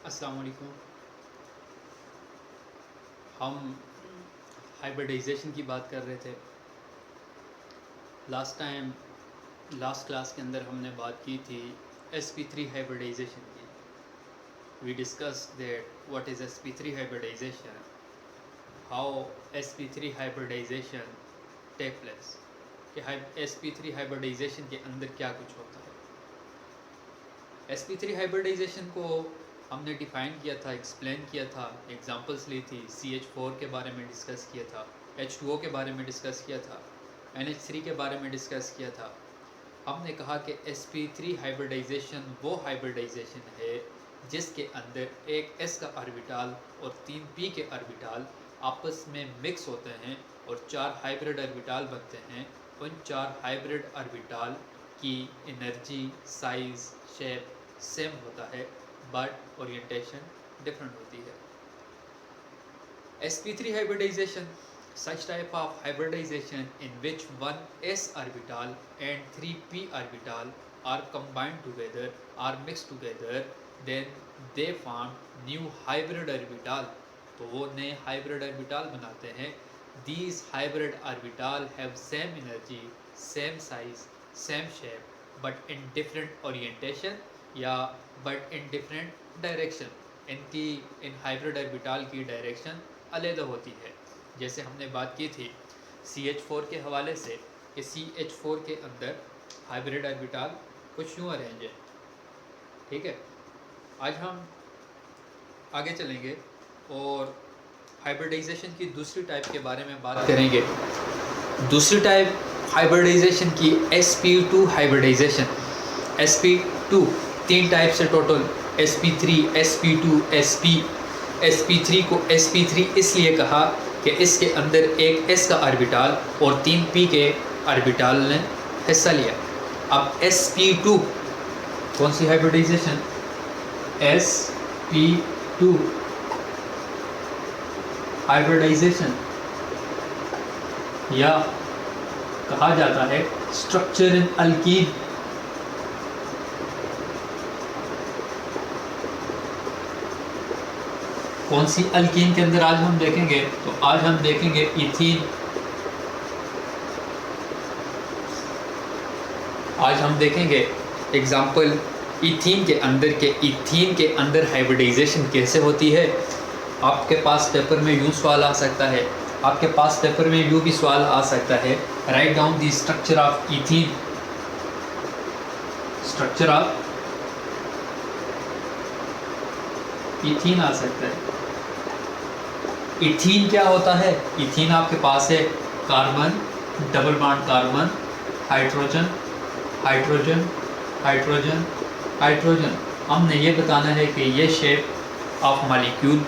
अस्सलाम वालेकुम। हम हाइब्रिडाइजेशन की बात कर रहे थे। लास्ट क्लास के अंदर हमने बात की थी sp3 हाइब्रिडाइजेशन की। We discuss that what is sp3 hybridization, how sp3 hybridization take place, कि sp3 हाइब्रिडाइजेशन के अंदर क्या कुछ होता है। sp3 हाइब्रिडाइजेशन को हमने डिफ़ाइन किया था, एक्सप्लेन किया था, एग्जांपल्स ली थी, CH4 के बारे में डिस्कस किया था, H2O के बारे में डिस्कस किया था, NH3 के बारे में डिस्कस किया था। हमने कहा कि sp3 हाइब्रिडाइजेशन वो हाइब्रिडाइजेशन है जिसके अंदर एक s का ऑर्बिटल और 3 p के ऑर्बिटल आपस में मिक्स होते हैं और 4 हाइब्रिड ऑर्बिटल बनते हैं। उन 4 हाइब्रिड ऑर्बिटल की एनर्जी, साइज़, शेप सेम होता है बट ओरिएंटेशन डिफरेंट होती है। sp3 hybridization, such type of hybridization in which one s orbital and 3 p orbital are combined together, are mixed together, then they form new hybrid orbital। तो वो नए hybrid orbital बनाते हैं। These hybrid orbital have same energy, same size, same shape, but in different orientation या but in different direction। In hybrid orbital की direction अलग होती है। जैसे हमने बात की थी CH4 के हवाले से कि CH4 के अंदर हाइब्रिड ऑर्बिटल कुछ यूँ अरेंज है। ठीक है, आज हम आगे चलेंगे और हाइब्रिडाइजेशन की दूसरी टाइप के बारे में बात करेंगे। दूसरी टाइप हाइब्रिडाइजेशन की sp2 हाइब्रिडाइजेशन। sp2 तीन टाइप से टोटल, sp3, sp2, sp3 को sp3 इसलिए कहा कि इसके अंदर एक s का ऑर्बिटल और 3 p के ऑर्बिटल ने हिस्सा लिया। अब sp2 कौन सी हाइब्रिडाइजेशन? sp2 हाइब्रिडाइजेशन या कहा जाता है स्ट्रक्चर इन अल्कीन। कौन सी अल्कीन के अंदर आज हम देखेंगे? तो आज हम देखेंगे इथीन। आज हम देखेंगे एग्जाम्पल इथीन के अंदर हाइब्रिडाइजेशन कैसे होती है। आपके पास पेपर में यूँ सवाल आ सकता है, आपके पास पेपर में यूँ भी सवाल आ सकता है, right down the structure of ethene. Structure of ethene आ सकता है। इथीन क्या होता है? इथीन आपके पास है carbon, double bond carbon, hydrogen, hydrogen, hydrogen, hydrogen. हमने ये बताना है कि ये शेप ऑफ मॉलिक्यूल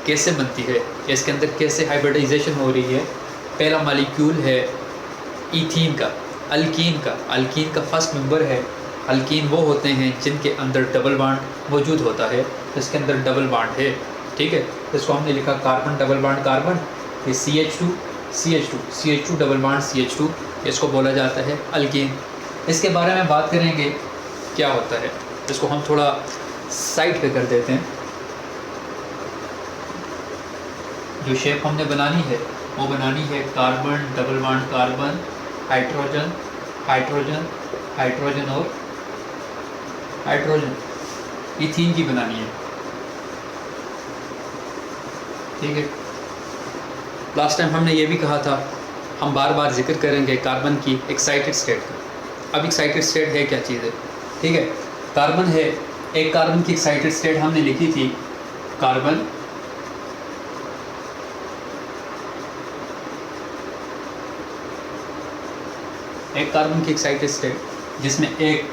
कैसे बनती है, इसके अंदर कैसे हाइब्रिडाइजेशन हो रही है। पहला मॉलिक्यूल है इथीन का, अल्कीन का फर्स्ट मेंबर है। अल्कीन वो होते हैं जिनके अंदर डबल बॉन्ड मौजूद होता है, इसके अंदर डबल बॉन्ड है। ठीक है, इसको हमने लिखा कार्बन, डबल बॉन्ड कार्बन, ये CH2 डबल बॉन्ड CH2, इसको बोला जाता है अल्कीन। इसके बारे में बात करेंगे क्या होता है। इसको हम थोड़ा साइड पे कर देते हैं। जो शेप हमने बनानी है वो बनानी है carbon, double bond carbon, hydrogen, hydrogen, hydrogen और हाइड्रोजन। इथीन की बनानी है। ठीक है, लास्ट टाइम हमने ये भी कहा था, हम बार बार जिक्र करेंगे कार्बन की एक्साइटेड स्टेट का। अब एक्साइटेड स्टेट है क्या चीज़ है? ठीक है, कार्बन है, एक कार्बन की एक्साइटेड स्टेट हमने लिखी थी कार्बन, एक कार्बन की एक्साइटेड स्टेट जिसमें एक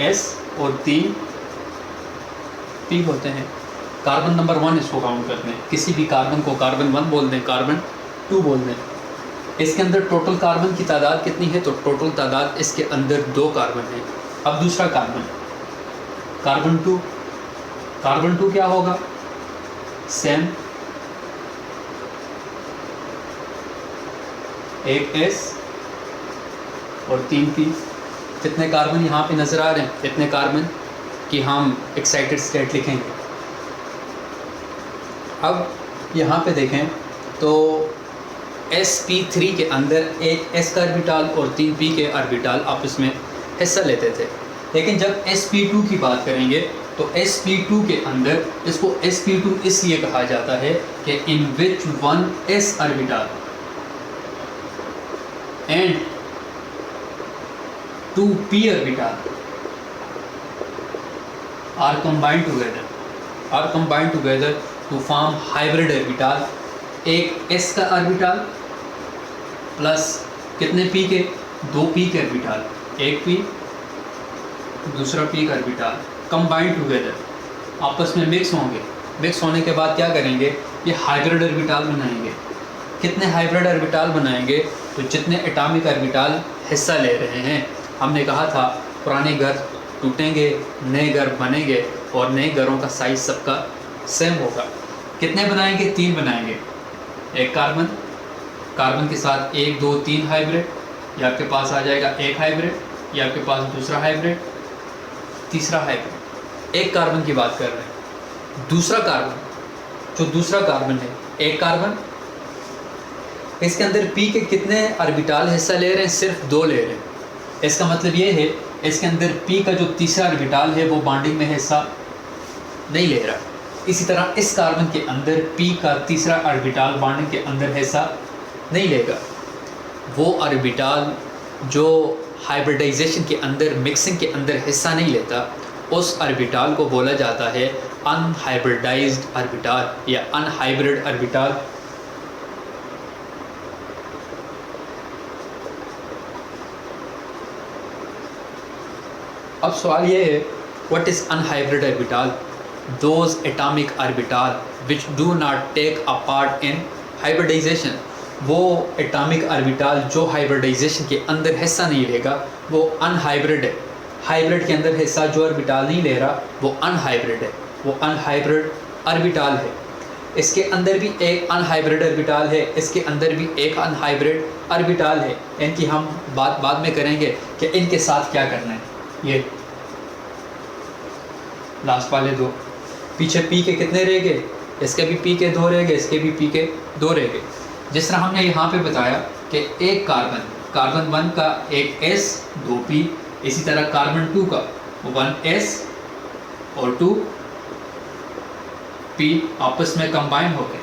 S और 3 P होते हैं। कार्बन नंबर 1 इसको काउंट करते हैं, किसी भी कार्बन को कार्बन 1 बोल दें, कार्बन 2 बोल दें। इसके अंदर टोटल कार्बन की तादाद कितनी है? तो टोटल तादाद इसके अंदर 2 कार्बन है। अब दूसरा कार्बन, कार्बन 2 क्या होगा? सेम, एक S और 3 P। कितने कार्बन यहाँ पे नज़र आ रहे हैं? इतने कार्बन कि हम एक्साइटेड स्टेट लिखेंगे। अब यहाँ पे देखें तो sp3 के अंदर एक s का ऑर्बिटल और 3p के ऑर्बिटल आपस में हिस्सा लेते थे, लेकिन जब sp2 की बात करेंगे तो sp2 के अंदर इसको sp2 इसलिए कहा जाता है कि in which one s orbital and 2p orbital are combined together to form hybrid orbital. एक s का ऑर्बिटल प्लस कितने p के, 2p के ऑर्बिटल, एक p दूसरा p का ऑर्बिटल कंबाइंड टुगेदर आपस में मिक्स होंगे। मिक्स होने के बाद क्या करेंगे, ये हाइब्रिड ऑर्बिटल बनाएंगे। कितने हाइब्रिड ऑर्बिटल बनाएंगे, तो जितने एटॉमिक ऑर्बिटल हिस्सा ले रहे हैं। हमने कहा था पुराने घर टूटेंगे, नए घर बनेंगे और नए घरों का साइज सबका सेम होगा। कितने बनाएंगे, 3 बनाएंगे। एक कार्बन के साथ 1 2 3 हाइब्रिड, या आपके पास आ जाएगा एक हाइब्रिड, या आपके पास दूसरा हाइब्रिड, तीसरा हाइब्रिड। एक कार्बन की बात कर रहे हैं। दूसरा कार्बन है, एक कार्बन, इसके अंदर p के कितने ऑर्बिटल हिस्सा ले रहे हैं, सिर्फ 2 ले रहे हैं। इसका मतलब ये है इसके अंदर p का जो तीसरा ऑर्बिटल है वो बॉन्डिंग में हिस्सा नहीं ले रहा। इसी तरह इस कार्बन के अंदर p का तीसरा ऑर्बिटल बॉन्डिंग के अंदर हिस्सा नहीं लेगा। वो ऑर्बिटल जो हाइब्रिडाइजेशन के अंदर, मिक्सिंग के अंदर हिस्सा नहीं लेता, उस ऑर्बिटल को बोला जाता है अनहाइब्रिडाइज्ड ऑर्बिटल या अनहाइब्रिड ऑर्बिटल। अब सवाल ये है, what is unhybrid orbital? Those atomic orbital which do not take a part in hybridization. वो एटॉमिक ऑर्बिटल जो हाइब्रिडाइजेशन के अंदर हिस्सा नहीं लेगा वो अनहाइब्रिड है। हाइब्रिड के अंदर हिस्सा जो ऑर्बिटल नहीं ले रहा वो अनहाइब्रिड है, वो अनहाइब्रिड ऑर्बिटल है। इसके अंदर भी एक अनहाइब्रिड ऑर्बिटल है, इसके अंदर भी एक अनहाइब्रिड ऑर्बिटल है। इनकी हम बाद में करेंगे कि इनके साथ क्या करना है। ये लास्ट वाले 2, पीछे p के कितने रह गए, इसके भी p के 2 रह गए, इसके भी p के 2 रह गए। जिस तरह हमने यहाँ पे बताया कि एक कार्बन 1 का एक s 2p, इसी तरह कार्बन 2 का 1s और 2p आपस में कंबाइन होके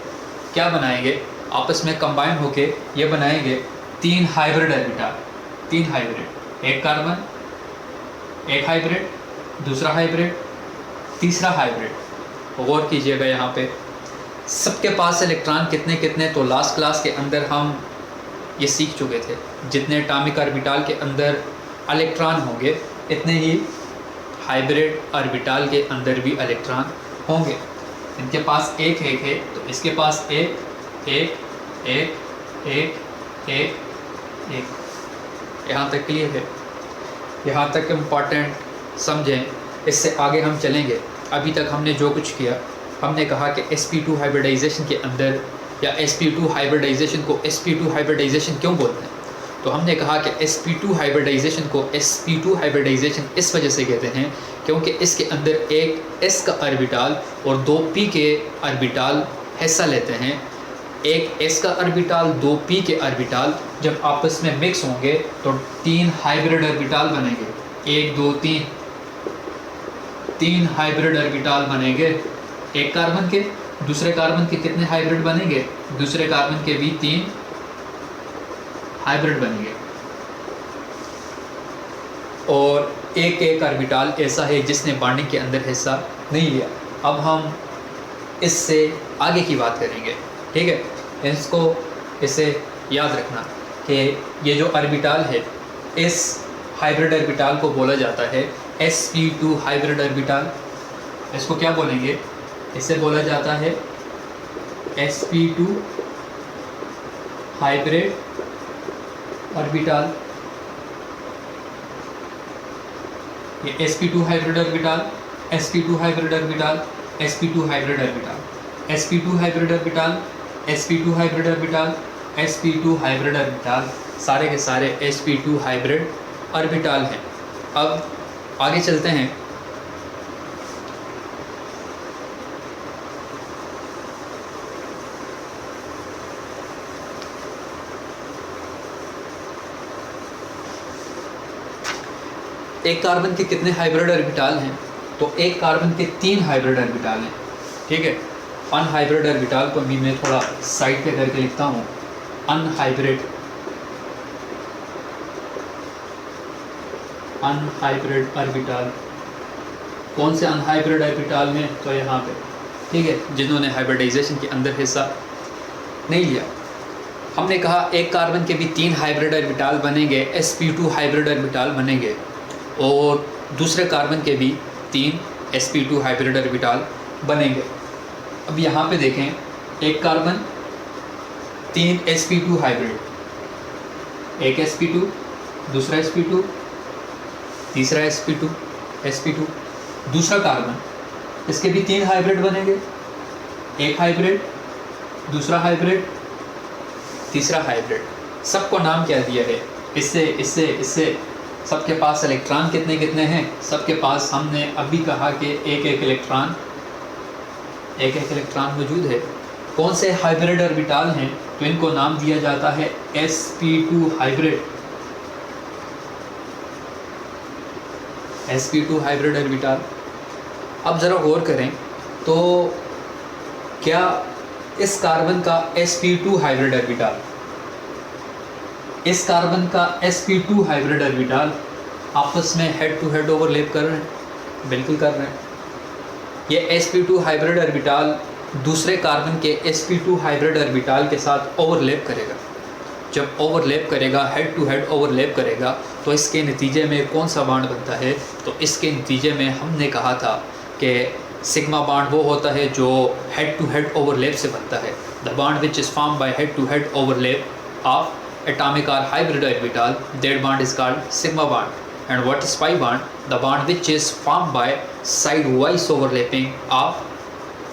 क्या बनाएंगे, आपस में कंबाइन होके ये बनाएंगे 3 हाइब्रिड ऑर्बिटल। 3 हाइब्रिड, एक कार्बन, एक हाइब्रिड, दूसरा हाइब्रिड, तीसरा हाइब्रिड। गौर कीजिएगा यहाँ पे सबके पास इलेक्ट्रॉन कितने कितने, तो लास्ट क्लास के अंदर हम ये सीख चुके थे। जितने एटॉमिक ऑर्बिटल के अंदर इलेक्ट्रॉन होंगे इतने ही हाइब्रिड ऑर्बिटल के अंदर भी इलेक्ट्रॉन होंगे। इनके पास एक है तो इसके पास एक एक एक एक एक एक। यहाँ तक क्लियर है? यहाँ तक इम्पॉर्टेंट समझें, इससे आगे हम चलेंगे। अभी तक हमने जो कुछ किया, हमने कहा कि sp2 हाइब्रिडाइजेशन के अंदर या sp2 हाइब्रिडाइजेशन को sp2 हाइब्रिडाइजेशन क्यों बोलते हैं, तो हमने कहा कि sp2 हाइब्रिडाइजेशन को sp2 हाइब्रिडाइजेशन इस वजह से कहते हैं क्योंकि इसके अंदर एक s का ऑर्बिटल और 2p के ऑर्बिटल हिस्सा लेते हैं। एक s का ऑर्बिटल 2p के ऑर्बिटल जब आपस में मिक्स होंगे तो 3 हाइब्रिड ऑर्बिटल बनेंगे। 1 2 3 हाइब्रिड ऑर्बिटल बनेंगे। एक कार्बन के, दूसरे कार्बन के कितने हाइब्रिड बनेंगे, दूसरे कार्बन के भी 3 हाइब्रिड बनेंगे। और एक एक ऑर्बिटल ऐसा है जिसने बॉन्डिंग के अंदर हिस्सा नहीं लिया। अब हम इससे आगे की बात करेंगे, ठीक है। इसे याद रखना कि ये जो ऑर्बिटल है इस हाइब्रिड ऑर्बिटल को बोला जाता है sp2 हाइब्रिड ऑर्बिटल। इसको क्या बोलेंगे, इसे बोला जाता है sp2 हाइब्रिड ऑर्बिटल। ये sp2 hybrid orbital, sp2 hybrid orbital, sp2 hybrid orbital, sp2 hybrid orbital, sp2 hybrid orbital, sp2 hybrid orbital, सारे के सारे sp2 हाइब्रिड ऑर्बिटल हैं। अब आगे चलते हैं। एक कार्बन के कितने हाइब्रिड ऑर्बिटाल हैं? तो एक कार्बन के 3 हाइब्रिड ऑर्बिटाल हैं, ठीक है। अनहाइब्रिड ऑर्बिटाल को भी मैं थोड़ा साइड पे करके लिखता हूँ। अनहाइब्रिड ऑर्बिटाल, कौन से अनहाइब्रिड ऑर्बिटाल में? तो यहाँ पे, ठीक है, जिन्होंने हाइब्रिडाइजेशन के अंदर हिस्सा नहीं लिया। हमने कहा एक कार्बन के भी 3 हाइब्रिड ऑर्बिटाल बनेंगे, sp2 हाइब्रिड ऑर्बिटाल बनेंगे, और दूसरे कार्बन के भी 3 sp2 हाइब्रिड ऑर्बिटाल बनेंगे। अब यहाँ पे देखें, एक कार्बन 3 sp2 हाइब्रिड, एक sp2, दूसरा sp2, तीसरा sp2, दूसरा कार्बन, इसके भी 3 हाइब्रिड बनेंगे, एक हाइब्रिड, दूसरा हाइब्रिड, तीसरा हाइब्रिड। सबको नाम क्या दिया है? इससे सबके पास इलेक्ट्रॉन कितने कितने हैं? सबके पास हमने अभी कहा कि एक एक इलेक्ट्रॉन मौजूद है। कौन से हाइब्रिड ऑर्बिटाल हैं? तो इनको नाम दिया जाता है sp2 hybrid, sp2 hybrid orbital. अब ज़रा गौर करें तो क्या इस कार्बन का sp2 हाइब्रिड ऑर्बिटाल, इस कार्बन का sp2 हाइब्रिड ऑर्बिटाल आपस में हेड टू हेड ओवरलैप कर रहे हैं? बिल्कुल कर रहे हैं। ये sp2 हाइब्रिड ऑर्बिटाल दूसरे कार्बन के sp2 हाइब्रिड ऑर्बिटाल के साथ ओवरलैप करेगा। जब ओवरलैप करेगा, हेड टू हेड ओवरलैप करेगा, तो इसके नतीजे में कौन सा बॉन्ड बनता है? तो इसके नतीजे में हमने कहा था कि सिग्मा बॉन्ड वो होता है जो हेड टू हेड ओवरलैप से बनता है। The bond which is form by head to head overlap of atomic और hybrid orbital, that bond is called sigma bond. And what is pi bond? The bond which is form by side wise overlapping of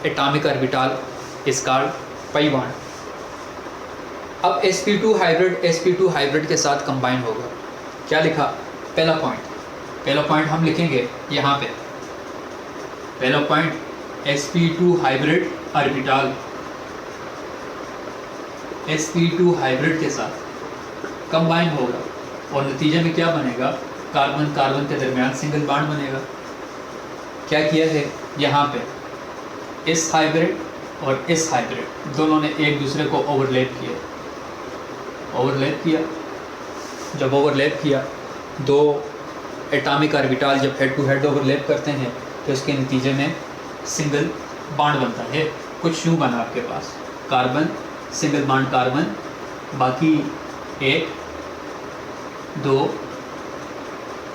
atomic orbital is called pi bond. अब sp2 hybrid के साथ combine होगा। क्या लिखा? पहला point हम लिखेंगे यहाँ पे। पहला point sp2 hybrid orbital sp2 hybrid के साथ कंबाइन होगा, और नतीजे में क्या बनेगा? कार्बन कार्बन के दरमियान सिंगल बॉन्ड बनेगा। क्या किया है यहाँ पे? इस हाइब्रिड और इस हाइब्रिड दोनों ने एक दूसरे को ओवरलैप किया। जब ओवरलैप किया, दो एटॉमिक ऑर्बिटाल जब हेड टू हेड ओवरलैप करते हैं तो इसके नतीजे में सिंगल बॉन्ड बनता है। कुछ यूँ बना आपके पास, कार्बन सिंगल बॉन्ड कार्बन, बाकी 1 2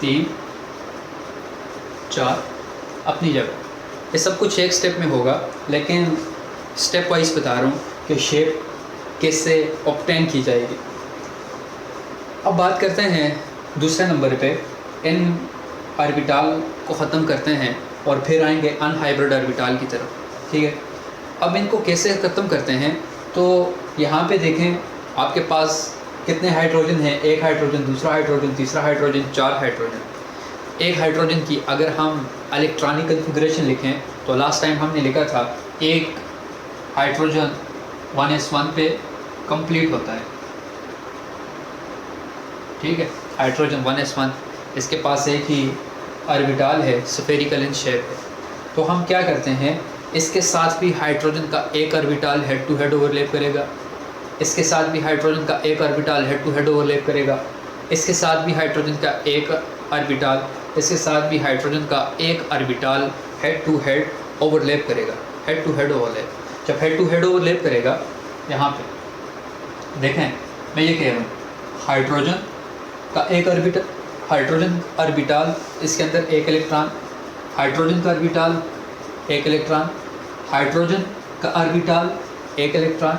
3 4 अपनी जगह। ये सब कुछ एक स्टेप में होगा, लेकिन स्टेप वाइज बता रहा हूँ कि शेप कैसे ऑब्टेन की जाएगी। अब बात करते हैं दूसरे नंबर पे, इन ऑर्बिटाल को ख़त्म करते हैं और फिर आएंगे अनहाइब्रिड ऑर्बिटाल की तरफ, ठीक है। अब इनको कैसे ख़त्म करते हैं? तो यहाँ पे देखें, आपके पास कितने हाइड्रोजन हैं? एक हाइड्रोजन, दूसरा हाइड्रोजन, तीसरा हाइड्रोजन, 4 हाइड्रोजन। एक हाइड्रोजन की अगर हम इलेक्ट्रॉनिक कन्फिग्रेशन लिखें तो लास्ट टाइम हमने लिखा था एक हाइड्रोजन 1s1 पे कंप्लीट होता है, ठीक है। हाइड्रोजन 1s1, इसके पास एक ही ऑर्बिटाल है, स्फेरिकल इन शेप है। तो हम क्या करते हैं, इसके साथ भी हाइड्रोजन का एक orbital head to head overlap करेगा, इसके साथ भी हाइड्रोजन का एक orbital head to head overlap करेगा, इसके साथ भी हाइड्रोजन का एक ऑर्बिटाल, इसके साथ भी हाइड्रोजन का एक orbital head to head overlap करेगा। हेड टू हेड ओवरलैप, जब हेड टू हेड ओवरलैप करेगा, यहाँ पे देखें, मैं ये कह रहा हूँ, हाइड्रोजन का एक ऑर्बिटल, हाइड्रोजन ऑर्बिटाल, इसके अंदर एक इलेक्ट्रॉन, हाइड्रोजन का ऑर्बिटाल एक इलेक्ट्रॉन, हाइड्रोजन का ऑर्बिटाल एक इलेक्ट्रॉन,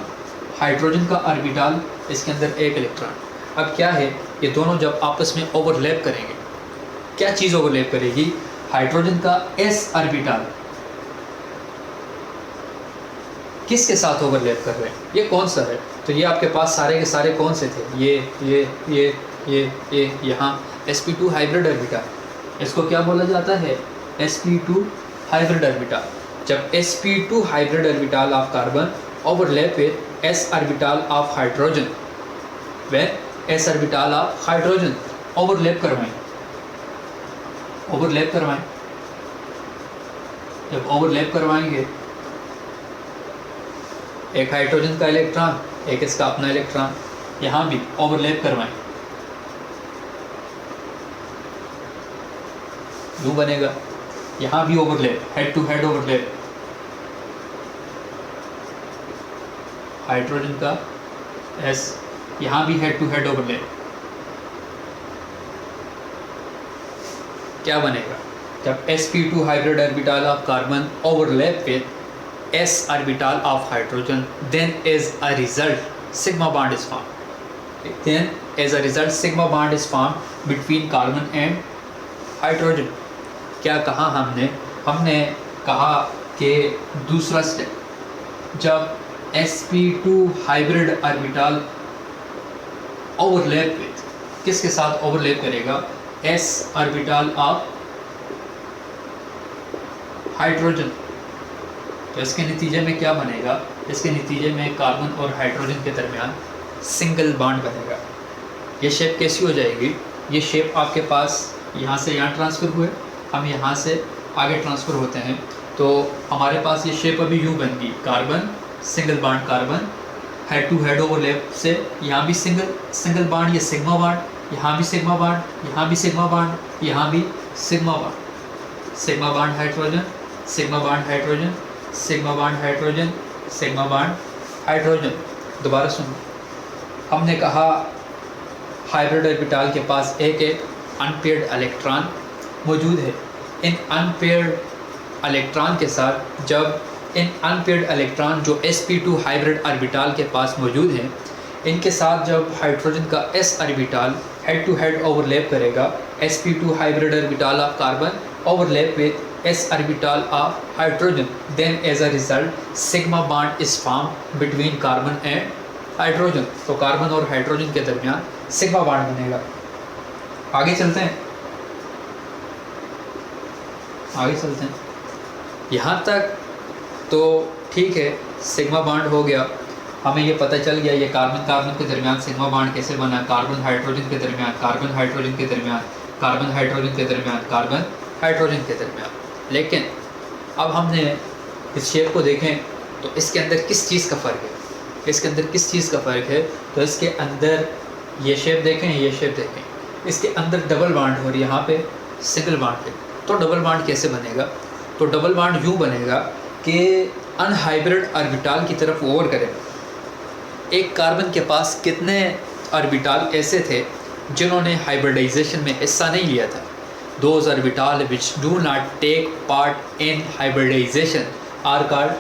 हाइड्रोजन का ऑर्बिटाल, इसके अंदर एक इलेक्ट्रॉन। अब क्या है, ये दोनों जब आपस में ओवरलैप करेंगे, क्या चीज़ ओवरलैप करेगी? हाइड्रोजन का s ऑर्बिटाल किसके साथ ओवरलैप कर रहे हैं? ये कौन सा है? तो ये आपके पास सारे के सारे कौन से थे? ये यहाँ sp2 हाइब्रिड ऑर्बिटाल, इसको क्या बोला जाता है? sp2 hybrid orbital. जब sp2 hybrid orbital of carbon overlap with s orbital of hydrogen, when s orbital of hydrogen overlap करवाएं, ओवरलैप करवाएं। जब ओवरलैप करवाएंगे, एक हाइड्रोजन का इलेक्ट्रॉन, एक इसका अपना इलेक्ट्रॉन, यहाँ भी ओवरलैप करवाएं, यूँ बनेगा। यहाँ भी overlap, head to head overlap, hydrogen का एस, यहाँ भी हेड टू हेड ओवरलैप। क्या बनेगा? जब sp2 hybrid orbital of carbon overlap with s orbital of hydrogen, then as a result sigma bond is formed. Then as a result sigma bond is formed between carbon and hydrogen. क्या कहा हमने? हमने कहा कि दूसरा step, जब sp2 hybrid orbital overlap with, किसके साथ ओवरलैप करेगा? s orbital of hydrogen. तो इसके नतीजे में क्या बनेगा? इसके नतीजे में कार्बन और हाइड्रोजन के दरमियान सिंगल बॉन्ड बनेगा। ये शेप कैसी हो जाएगी? ये शेप आपके पास यहाँ से यहाँ ट्रांसफ़र हुए, हम यहाँ से आगे ट्रांसफ़र होते हैं, तो हमारे पास ये शेप अभी यूँ बन गई, carbon single bond carbon, head to head overlap से यहाँ भी सिंगल बॉन्ड, ये सिग्मा बॉन्ड, यहाँ भी सिग्मा बॉन्ड, यहाँ भी सिग्मा बॉन्ड, यहाँ भी sigma bond, sigma bond hydrogen, sigma bond hydrogen, sigma bond hydrogen, sigma bond hydrogen. दोबारा सुनो, हमने कहा हाइब्रिड ऑर्बिटल के पास एक अनपेयर्ड इलेक्ट्रॉन मौजूद है। इन अनपेयर्ड इलेक्ट्रॉन के साथ, जब इन अनपेयर्ड इलेक्ट्रॉन जो sp2 हाइब्रिड ऑर्बिटल के पास मौजूद हैं, इनके साथ जब हाइड्रोजन का s orbital head to head overlap करेगा, sp2 hybrid orbital of carbon overlap with s orbital of hydrogen, then as a result sigma bond is form between carbon and hydrogen. तो carbon और hydrogen के दरमियान sigma bond बनेगा। आगे चलते हैं, आगे चलते हैं। यहाँ तक तो ठीक है, सिग्मा बॉन्ड हो गया, हमें ये पता चल गया ये कार्बन कार्बन के दरमियान सिग्मा बॉन्ड कैसे बना, कार्बन हाइड्रोजन के दरमियान, कार्बन हाइड्रोजन के दरमियान, कार्बन हाइड्रोजन के दरमियान, कार्बन हाइड्रोजन के दरमियान। लेकिन अब हमने इस शेप को देखें तो इसके अंदर किस चीज़ का फ़र्क है? इसके अंदर किस चीज़ का फ़र्क है? तो इसके अंदर ये शेप देखें, ये शेप देखें, इसके अंदर डबल बॉन्ड हो रही है, यहाँ पे सिंगल बॉन्ड है। तो डबल बॉन्ड कैसे बनेगा? तो डबल बॉन्ड यूँ बनेगा कि अनहाइब्रिड ऑर्बिटल की तरफ ओवर करेगा। एक कार्बन के पास कितने ऑर्बिटल ऐसे थे जिन्होंने हाइब्रिडाइजेशन में हिस्सा नहीं लिया था? Those orbital which do not take part in hybridization are called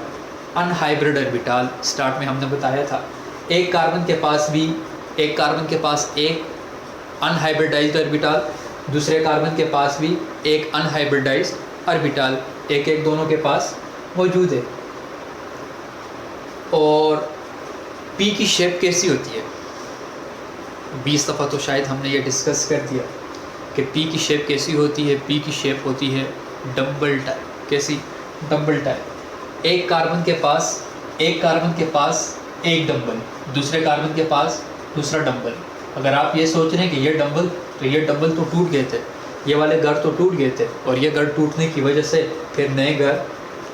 unhybrid orbital। Start में हमने बताया था, एक कार्बन के पास एक अनहाइब्रिडाइज्ड ऑर्बिटल, दूसरे कार्बन के पास भी एक अनहाइब्रिडाइज्ड ऑर्बिटल, एक दोनों के पास मौजूद है। और पी की शेप कैसी होती है? 20 दफ़ा तो शायद हमने ये डिस्कस कर दिया कि पी की शेप कैसी होती है। पी की शेप होती है डबल टाइप। कैसी? Double type. एक कार्बन के पास एक डंबल, दूसरे कार्बन के पास दूसरा डंबल। अगर आप ये सोच रहे हैं कि ये डंबल, तो ये डंबल तो टूट गए थे, ये वाले घर तो टूट गए थे, और ये घर टूटने की वजह से फिर नए घर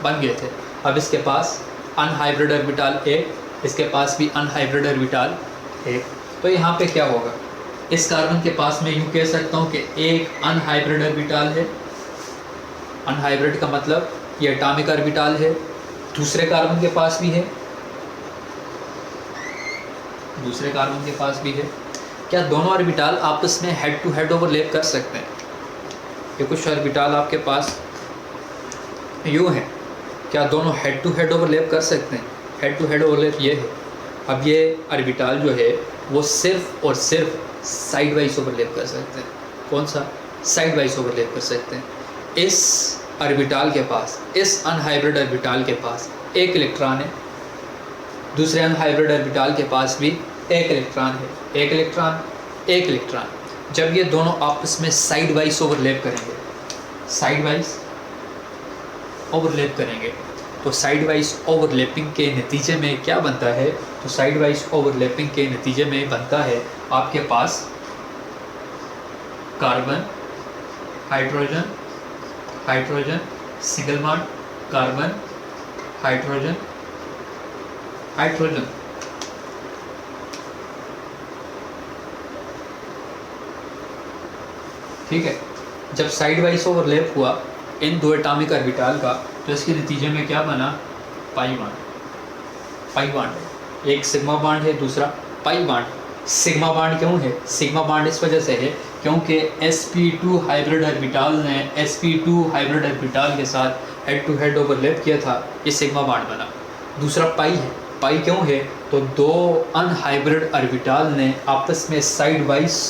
बन गए थे। अब इसके पास अनहाइब्रिड ऑर्बिटल एक, इसके पास भी अनहाइब्रिड ऑर्बिटल एक। तो यहाँ पे क्या होगा? इस कार्बन के पास मैं यूँ कह सकता हूँ कि एक अनहाइब्रिड ऑर्बिटल है। अनहाइब्रिड का मतलब ये एटॉमिक ऑर्बिटल है। दूसरे कार्बन के पास भी है, दूसरे कार्बन के पास भी है। क्या दोनों ऑर्बिटल आपस में हेड टू हेड ओवरलैप कर सकते हैं? ये कुछ ऑर्बिटल आपके पास यूँ है, क्या दोनों हेड टू हेड ओवरलैप कर सकते हैं? हेड टू हेड ओवरलैप ये है। अब ये ऑर्बिटल जो है वो सिर्फ और सिर्फ साइड वाइज ओवरलैप कर सकते हैं। कौन सा? साइड वाइज ओवरलैप कर सकते हैं। इस ऑर्बिटल के पास, इस अनहाइब्रिड ऑर्बिटल के पास एक इलेक्ट्रॉन है, दूसरे अनहाइब्रिड ऑर्बिटल के पास भी एक इलेक्ट्रॉन है। एक इलेक्ट्रॉन। जब ये दोनों आपस में साइड वाइज ओवरलैप करेंगे, साइड वाइज ओवरलैप करेंगे, तो साइड वाइज ओवरलैपिंग के नतीजे में क्या बनता है? तो साइड वाइज ओवरलैपिंग के नतीजे में बनता है आपके पास carbon, hydrogen, hydrogen, single bond, carbon, hydrogen, hydrogen. ठीक है, जब साइड वाइज ओवरलैप हुआ इन दो एटॉमिक ऑर्बिटल का तो इसके नतीजे में क्या बना? Pi bond. पाई बॉन्ड, एक सिग्मा बॉन्ड है, दूसरा पाई बॉन्ड। सिग्मा बॉन्ड क्यों है? सिग्मा बॉन्ड इस वजह से है क्योंकि sp2 हाइब्रिड ऑर्बिटल ने sp2 हाइब्रिड ऑर्बिटल के साथ हेड टू हेड ओवरलैप किया था, ये सिग्मा बॉन्ड बना। दूसरा पाई है। पाई क्यों है? तो दो अनहाइब्रिड ऑर्बिटल ने आपस में साइड वाइज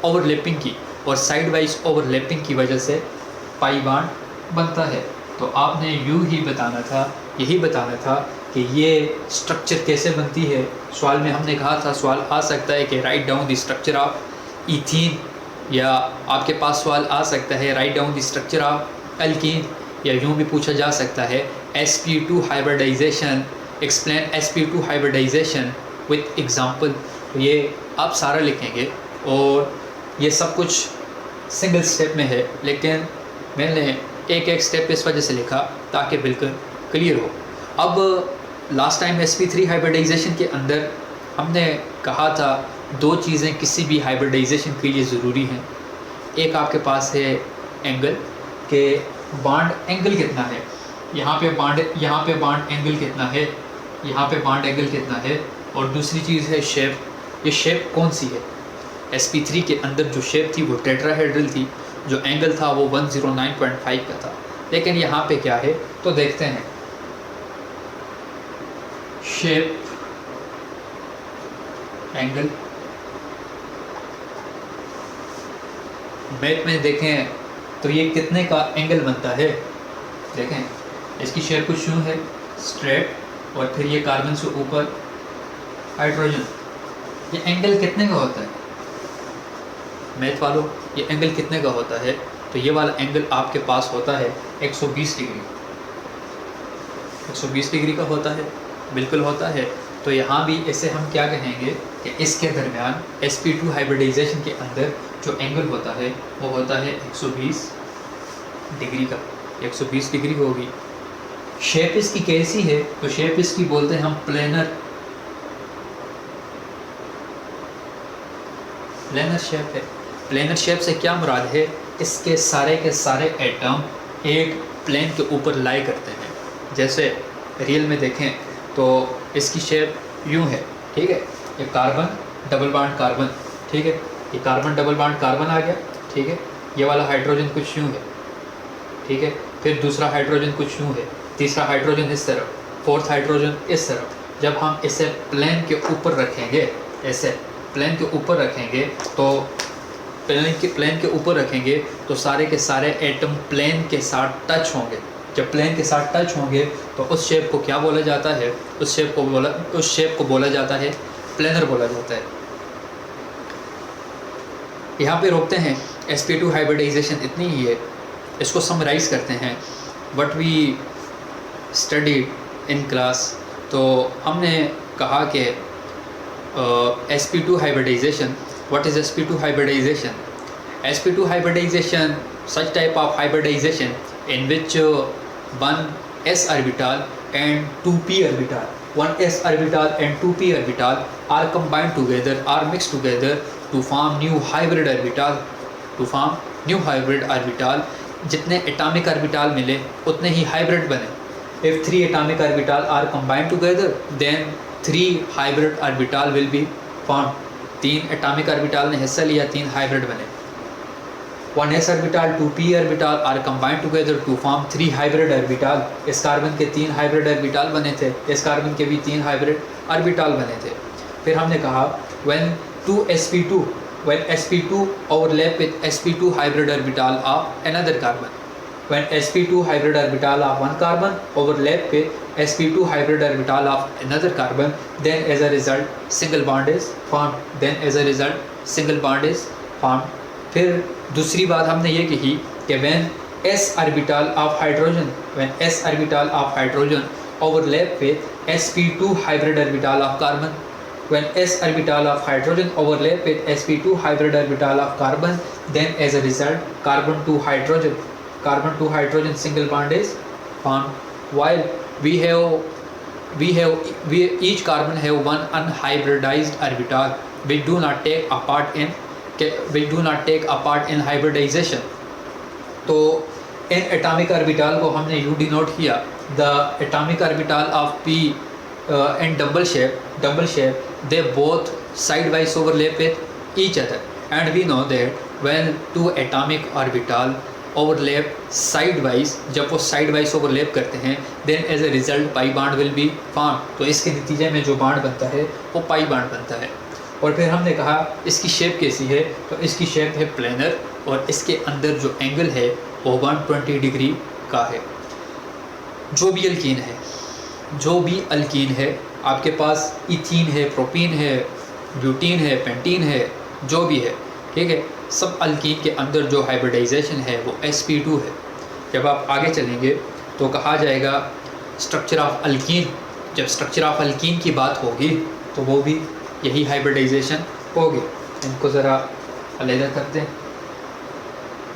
ओवरलैपिंग की और साइड वाइज ओवरलैपिंग की वजह से पाई बॉन्ड बनता है। तो आपने यूँ ही बताना था, यही बताना था कि ये स्ट्रक्चर कैसे बनती है। सवाल में हमने कहा था, सवाल आ सकता है कि right down the structure of ethene, या आपके पास सवाल आ सकता है right down the structure of alkene, या यूँ भी पूछा जा सकता है sp2 hybridisation, explain sp2 hybridisation with example. ये आप सारा लिखेंगे और ये सब कुछ सिंगल स्टेप में है, लेकिन मैंने एक एक स्टेप इस वजह से लिखा ताकि बिल्कुल क्लियर हो। अब लास्ट टाइम sp3 हाइब्रिडाइजेशन के अंदर हमने कहा था दो चीज़ें किसी भी हाइब्रिडाइजेशन के लिए ज़रूरी हैं। एक आपके पास है एंगल, के बॉन्ड एंगल कितना है, यहाँ पे बॉन्ड एंगल कितना है, यहाँ पे बॉन्ड एंगल कितना है, और दूसरी चीज़ है शेप। ये शेप कौन सी है? sp3 के अंदर जो शेप थी वो टेट्राहेड्रल थी, जो एंगल था वो 109.5 का था। लेकिन यहाँ पे क्या है तो देखते हैं। शेप, एंगल, मैथ में देखें तो ये कितने का एंगल बनता है? देखें इसकी शेप कुछ यूँ है, स्ट्रेट, और फिर ये कार्बन से ऊपर हाइड्रोजन। ये एंगल कितने का होता है मैथ वालों? ये एंगल कितने का होता है? तो ये वाला एंगल आपके पास होता है 120 डिग्री। 120 डिग्री का होता है, बिल्कुल होता है। तो यहाँ भी इसे हम क्या कहेंगे कि इसके दरमियान sp2 हाइब्रिडाइजेशन के अंदर जो एंगल होता है वो होता है 120 डिग्री का। 120 डिग्री होगी। शेप इसकी कैसी है? तो शेप इसकी बोलते हैं हम प्लेनर शेप है। प्लेनर शेप से क्या मुराद है? इसके सारे के सारे एटम एक प्लेन के ऊपर लाई करते हैं। जैसे रियल में देखें तो इसकी शेप यूँ है, ठीक है। ये कार्बन डबल बॉन्ड कार्बन, ठीक है, ये कार्बन डबल बॉन्ड कार्बन आ गया, ठीक है। ये वाला हाइड्रोजन कुछ यूँ है, ठीक है। फिर दूसरा हाइड्रोजन कुछ यूँ है, तीसरा हाइड्रोजन इस तरफ, फोर्थ हाइड्रोजन इस तरफ। जब हम इसे प्लेन के ऊपर रखेंगे, ऐसे प्लेन के ऊपर रखेंगे तो प्लेन के ऊपर रखेंगे तो सारे के सारे एटम प्लेन के साथ टच होंगे। जब प्लेन के साथ टच होंगे तो उस शेप को क्या बोला जाता है? उस शेप को बोला जाता है प्लेनर बोला जाता है। यहाँ पे रोकते हैं। sp2 हाइब्रिडाइजेशन इतनी ही है, इसको समराइज़ करते हैं what we study in class. तो हमने कहा कि sp2 hybridization. What is sp2 hybridization? sp2 hybridization, such type of hybridization in which one s orbital and 2p orbital, one s orbital and 2p orbital are combined together, are mixed together to form new hybrid orbital, to form new hybrid orbital. जितने atomic orbital मिले उतने ही hybrid बने. If 3 atomic orbital are combined together, then 3 hybrid orbital will be formed. 3 atomic orbital ने हिस्सा लिया, 3 hybrid बने. 1s orbital, 2p orbital are combined together to form 3 hybrid orbital. इस carbon के 3 hybrid orbital बने थे, इस कार्बन के भी 3 hybrid orbital बने थे. फिर हमने कहा when sp2 overlap with sp2 hybrid orbital of another carbon. When sp2 hybrid orbital of one carbon overlap with sp2 hybrid orbital of another carbon, then as a result single bond is formed. Then as a result single bond is formed. फिर दूसरी बात हमने ये कही कि when s orbital of hydrogen overlap with sp2 hybrid orbital of carbon, when s orbital of hydrogen overlap with sp2 hybrid orbital of carbon, then as a result carbon to hydrogen carbon to hydrogen single bond is formed, while we each carbon have one unhybridized orbital. We do not take apart in hybridization. तो in atomic orbital को हमने you denote किया. The atomic orbital of P in double shape they both side wise overlap with each other, and we know that when two atomic orbital overlap side wise, जब वो side wise overlap करते हैं, then as a result pi bond will be formed. तो इसके नतीजे में जो bond बनता है वो पाई बांड बनता है. और फिर हमने कहा इसकी शेप कैसी है, तो इसकी शेप है प्लेनर, और इसके अंदर जो एंगल है वो 120 डिग्री का है. जो भी अल्कीन है आपके पास, इथीन है, प्रोपीन है, ब्यूटीन है, पेंटीन है, जो भी है, ठीक है, सब अल्कीन के अंदर जो हाइब्रिडाइजेशन है वो sp2 है. जब आप आगे चलेंगे तो कहा जाएगा स्ट्रक्चर ऑफ अल्कीन. जब स्ट्रक्चर ऑफ अल्कीन की बात होगी तो वो भी यही हाइब्रिडाइजेशन होगी. इनको ज़रा अलग करते हैं.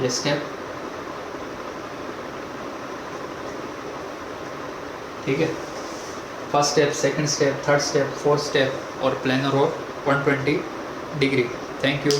ये स्टेप, ठीक है, first step, second step, third step, fourth step, और प्लेनर और 120 डिग्री. Thank you.